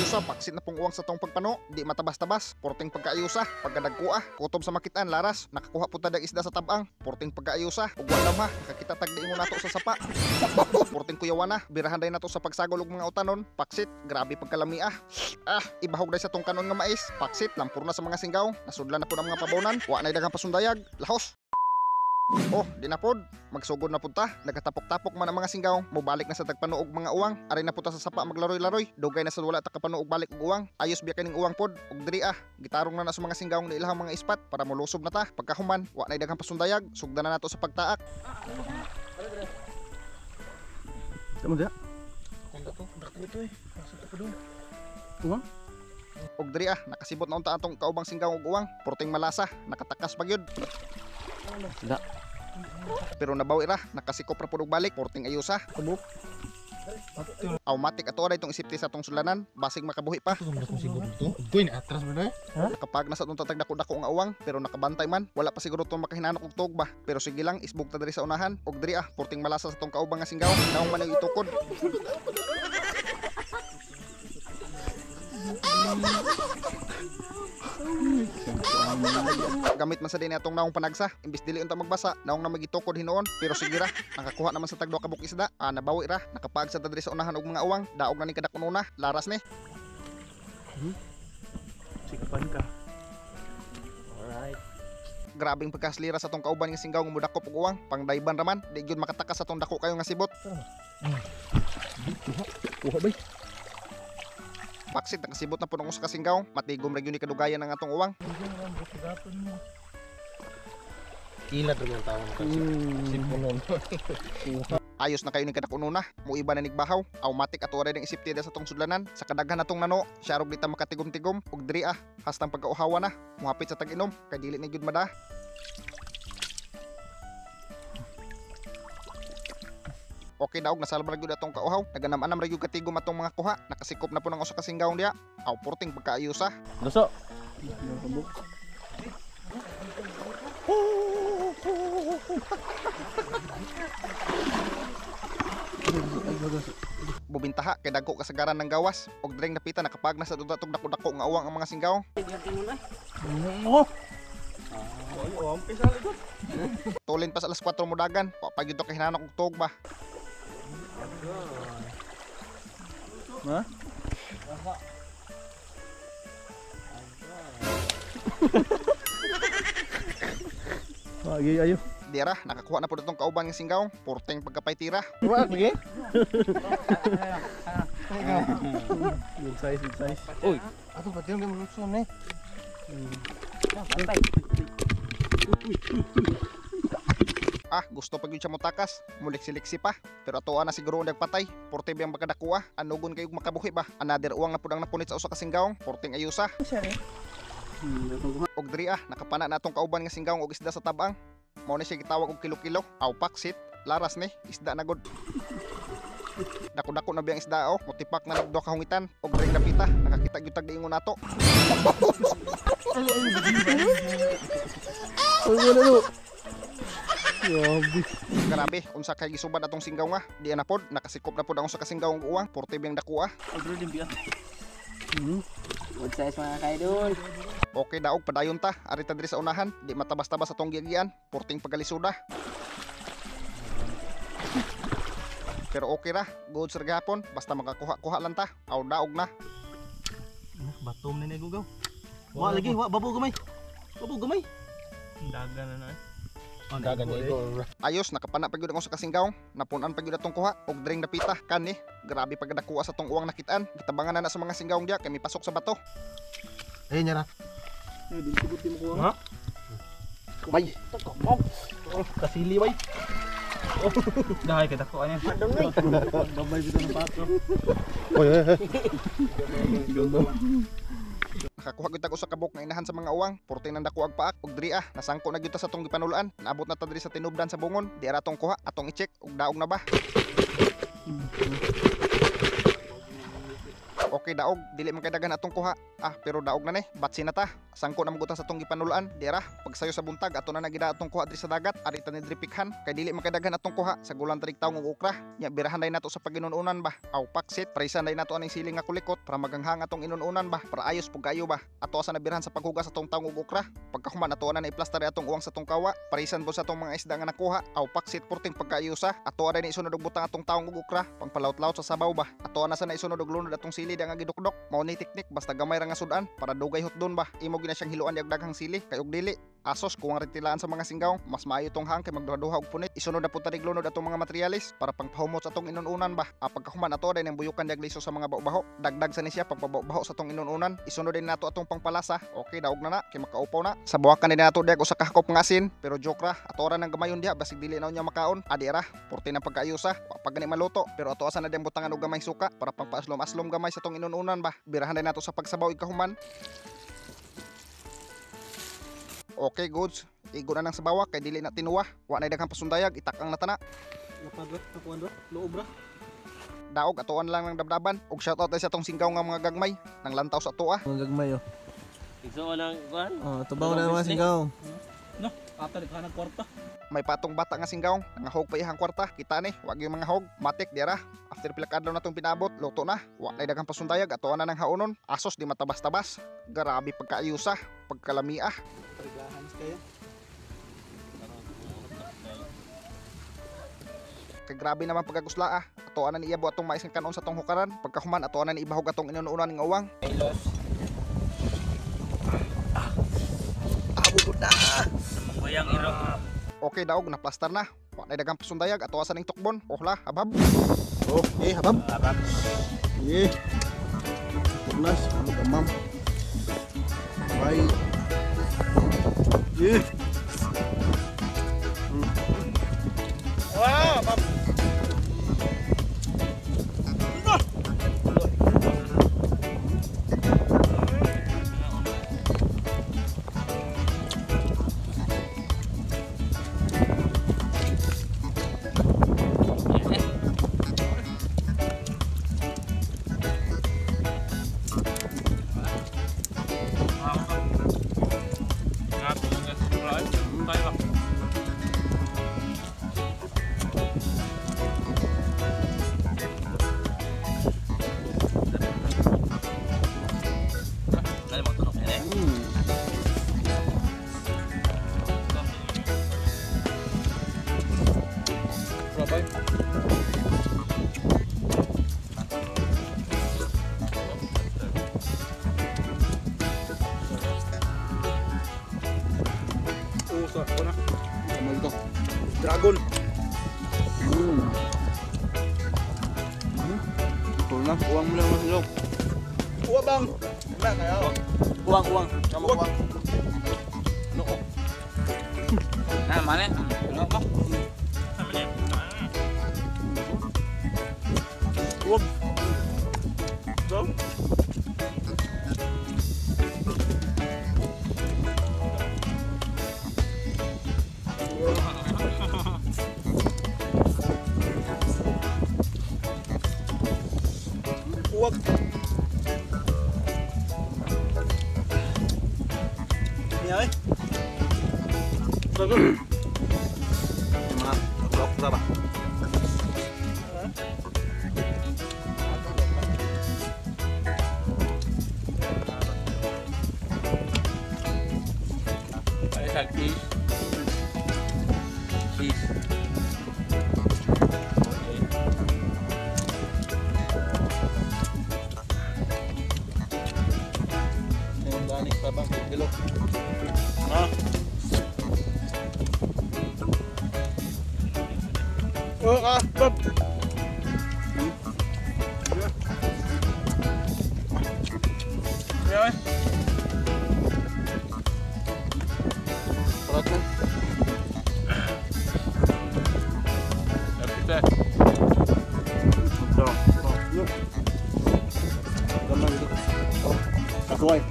pagkaayusa, paksit na pong uwang sa tong pagpano, di matabas-tabas, porting pagkaayusa, pagkadagkua, kutob sa makitaan, laras, nakakuha po tadag isda sa tabang, porting pagkaayusa, ug wadam ha, nakakita tagdi mo nato sa sapa. Porting kuyawan na, birahan day nato sa pagsagol og mga utanon, paksit, grabe pagkalami ah. Ibahog day sa tong kanon nga mais, paksit, lampur na sa mga singgaw, nasudlan na po ng mga pabonan, wa na daghang pasundayag, lahos. Oh, di na pod. Magsugod na punta. Nagkatapok-tapok man ang mga singgaw. Mubalik na sa tagpanuog mga uwang. Aray na punta sa sapa maglaroy-laroy. Dugay na sa wala takapanuog balik og uwang. Ayos biya kaning uwang pod. Og diri gitarong na sa mga singgaw ni ilahang mga ispat para mulusob na ta. Pagkahuman, wa na daghang pasundayag. Sugdan na nato sa pagtaak. Tama dia. Uwang? Og diri nakasibot na unta atong kaubang singgaw og uwang. Porting malasa, nakatakas pagyud. Da. Pero nabawi ra, nakasikop ra pud og balik, porting ayusa. Kabuk. Automatic ato ra itong isipti sa atong sulanan, basig makabuhi pa. Kuy na atras mo na. Kapag nasa itong tatag dako-dako nga uwang, pero nakabantay man, wala pa siguro itong makahinanok og tugba. Pero sige lang, isbog ta diri sa unahan, og diri porting malasa sa itong kaubang nga singgaw, naong man ang itukod. Gamit man sa din atong naong panagsa, imbis dili unta magbasa, naong na magitukod hinuon, pero sige ra, nakakuha naman sa tagdo kabuk isda. Nabawi ra, nakapag sa diri sa unahan og mga uwang, daog na ni kadakununa, laras ni. Sikapan ka. Alright. Grabing pagkaslira sa tong kauban nga singgaw nga mudakop og uwang, pangdayban raman, di gyud makatakas sa tong dako kayo nga sibot. Kuha bay. Paksit nakasibot na po ng usa ka singgaw, matigom ra gyud ni kadugayan ng atong uwang. Ilat rin yung tawag ko. Simpunon. Ayos na kayo ni kadakununa, muiba na nigbahaw, automatic ato ra ding isipti sa tong sudlanan, sa kadaghan natong nano, siya rog dita makatigom-tigom ug diri hastang pagkauhawa na, muhapit sa tag-inom, kay dili na gyud mada. Okay daog nasalbar gyud atong kauhaw, naganam-anam ra gyud katigom atong mga kuha, nakasikop na po ng usa ka singgaw diya, porting pagkaayusa. Luso. Bubintaha kay dagko kasagaran ng gawas, og dring napita nakapag na sa tudatog dako-dako nga uwang ang mga singgaw. Tulin pa sa alas 4 mudagan, wa pa gyud to kahinanok og tugba. Ha? Ayo. Dira, nakakuha na po itong kauban ng singgaw, porteng pagkapay tira. Wala, sige. Good size. Uy, ato pati yung luson eh. Gusto pag yun siya mutakas, muliksi-liksi pa. Pero atoa na siguro nagpatay, porte biyang magkadakuha, anugon kayong makabuhi ba? Another uwang na pudang napunit sa usa ka singgaw, porteng ayusa. Og diri nakapana na atong kauban nga singgaw og isda sa tabang. Mao ni siya gitawag og kilo-kilo, paksit, laras ni, isda na gud. Dako-dako na biyang isda motipak na nagduha ka hungitan og diri napita, nakakita gyud tag diingon nato. Grabe, unsa kay gisubad atong singgaw nga, di na pod, nakasikop na pod ang usa ka singgaw og uwang, porte biyang dakuha. Good size mga kaidol. Okay daog padayon ta, ari ta diri sa unahan, di matabas-tabas sa tong gigian, porting pagalisuda. Pero okay ra, good sir gahapon, basta makakuha-kuha lang ta, daog na. Batom na gugaw. Wa lagi, babu gamay. Dagan na. Dagan na ito. Ayos, nakapana pa gyud ang usa ka singgaw, napunan pa gyud atong kuha og dring napita kani. Grabe pagkadakuha sa tong uwang nakitaan, gitabangan na sa mga singgawng diya kay mipasok sa bato. Ayun niya na. Din sibuti mo kuha. Ha? Bay. Kasili bay. Dahay kita ko ano. Babay bitaw ng pato. Oy. Nakakuha gyud tag usa ka buk nga inahan sa mga uwang, porting nang dako ag paak og diri nasangko na gyud ta sa tong gipanulaan. Naabot na ta diri sa tinubdan sa bungon, di ara tong kuha, atong i-check og daog na ba. Okay daog, dili man kay daghan atong kuha. Pero daog na ni, batsi na ta. Sangko na magutan sa tong gipanulaan. Dira, pagsayo sa buntag ato na nagida atong kuha diri sa dagat, ari ta ni dripikhan. Kay dili man kay daghan atong kuha sa gulang tarig tawo ng ukra. Nya birahan day nato sa paginununan ba. Aw paksit, praisan day nato aning siling nga kulikot para maganghang atong inununan ba. Para ayos pug kayo ba. Ato sa nabirahan sa paghugas atong tawo ng ukra. Pagkahuman ato na iplaster atong uwang sa tong kawa. Parisan po sa atong mga isda nga nakuha. Aw paksit porting pagkaayusa. Ato na ni isunod og butang atong tawo ng ukra. Pangpalaut-laut sa sabaw ba. Ato na sa isunod og lunod atong sili nga gidukdok. Mao ni teknik basta gamay ra nga sudan para dugay hotdon ba. Imo gina siyang hiluan og daghang sili kay og dili. Asos kung ang retilaan sa mga singgaw, mas maayo tong hang kay magduha-duha og punit. Isunod na po tanig lunod atong mga materialis para pangpahumot sa atong inununan ba. Pagkahuman ato day nang buyukan dag liso sa mga baho-baho. Dagdag sa ni siya pagpabaho sa atong inununan. Isunod din nato atong pangpalasa. Okay, daog na kay makaupaw na. Sa buwakan din nato dag usa ka hakop nga asin, pero joke ra, ato ra nang gamayon diha basig dili na unya makaon. Adi ra, porte na pagkaayusa, pag gani maluto, pero ato asa na diyang butangan og gamay suka para pangpaaslom-aslom gamay sa atong inununan ba. Birahan din nato sa pagsabaw ikahuman. Okay, goods. Igo na nang sabawa kay dili na tinuwa. Wa na daghang pasundayag, itakang natana. Napagot, nakuan do, loob ra. Daog atoan lang ng dabdaban. Og shoutout sa atong singgaw nga mga gagmay nang lantaw sa atoa. Mga gagmay oh. Igso nang kuan. Oh, tubaw na mga singgaw. No, ata ka nang kwarta. May patong bata nga singgaw, nangahog pa ihang kwarta. Kita ni, wag yung mga hog, matik dira. After pila ka adlaw natong pinabot, luto na. Wa na daghang pasundayag, atoan na nang haonon. Asos di matabas-tabas. Grabe pagkaayusa, pagkalamia. Paglahan kayo. Kay grabe naman pagkagusla Atoan na ni iyabo atong mais nga kanon sa atong hukaran. Pagkahuman atoan na ni ibahog atong inununan nga uwang. Abot na. Bayang iro. Okay daog na plaster na. Wa na daghang pasundayag atoa sa ning tukbon. Ohla, habab. Oh, habab. Abab. Punas, ma'am. Bye. Wow, abab. Dragon. Tulak uang mo lang mas ilok. Uwa bang. Wala kayo. Uwang. Sama uang. No. Mana? No mo. Uwag. So? Uwag. Niya Bagus. Mga okra ba? Ay sakit. Fish. Yung danik pa bang kilo. Oh, Bob. Ya. Perut kan? Kita. Tuh. Yuk. Gambar gitu. Oh, aku ay.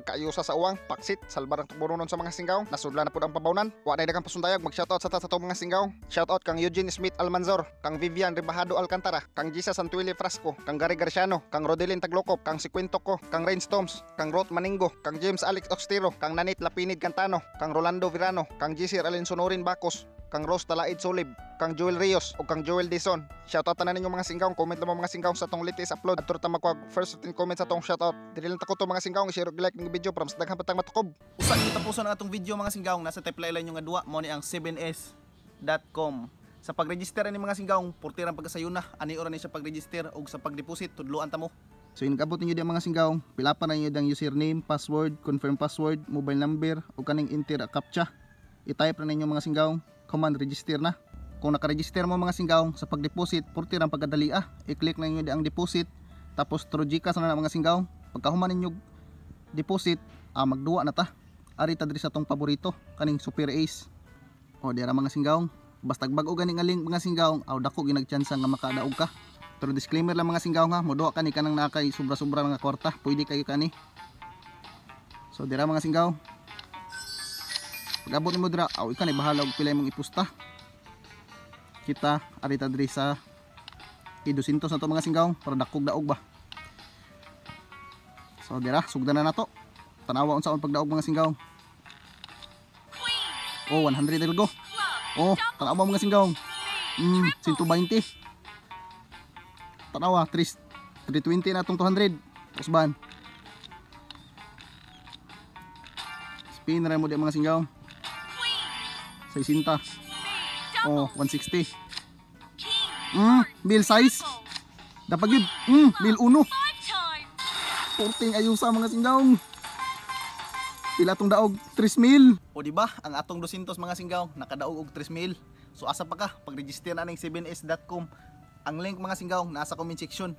pagkaayusa sa uwang, paksit, salbar ang tuburunon sa mga singgaw, nasudla na po ang pabawnan. Wa na dagang pasundayag, mag-shoutout sa tatong mga singgaw. Shoutout kang Eugene Smith Almanzor, kang Vivian Rebajado Alcantara, kang Gisa Santuili Frasco, kang Gary Garciano, kang Rodelin Taglokop, kang Sikwento ko, kang Rainstorms, kang Ruth Maningo, kang James Alex Oxtiro, kang Nanit Lapinid Cantano, kang Rolando Virano, kang GC Alinsonorin Bacos, kang Rose Talaid Solib, kang Joel Rios o kang Joel Dison. Shoutout na ninyo mga singgaw, comment lang mga singgaw sa tong latest upload. At turta magwag first 15 comments sa tong shoutout. Dili lang tako to mga singgaw, i-share og like ng video from sa daghang patang matukob. Usa kita puso na atong video mga singgaw, nasa timeline nyo nga duwa mo ni ang 7s.com. Sa pag-register ni mga singgaw, portirang pagkasayuna, ani ora ni sa pag-register og sa pag-deposit tudloan ta mo. So yun kabot ninyo di mga singgaw, pilapan na ninyo ang username, password, confirm password, mobile number o kaning enter a captcha. I-type na ninyo mga singgaw, command register na. Kung naka-register mo mga singgaw sa pag-deposit, portirang pagkadali i-click na ninyo di ang deposit, tapos through GCash na mga singgaw. Pagkahuman ninyo deposit, magduwa na ta. Ari ta diri sa tong paborito, kaning Super Ace. O dira mga singgaw, basta bag-o gani nga link mga singgaw, dako ginagtsansa nga makadaog ka. Pero disclaimer lang mga singgaw nga, moduwa kani kanang nakay sobra-sobra mga kwarta, pwede kayo kani. So dira mga singgaw, pag-abot nimo dira, ikaw ni bahala og pila imong ipusta. Kita arita diri sa I200 na to mga singgaw para dakog daog ba. So dira, sugdan na nato. Tanawa unsa ang pagdaog mga singgaw. Oh, 100 dil go. Oh, tanawa mga singgaw. 120. Tanawa 320 na tong 200. Usban. Spin ra mo di mga singgaw. 60. Oh, 160. Bill size. Dapat yun. Bill 1. Porting ayusa mga singgaw. Pila tong daog 3,000. O di ba, ang atong 200 mga singgaw nakadaog og 3,000. So asa pa ka pag-register na ning 7s.com. Ang link mga singgaw nasa comment section.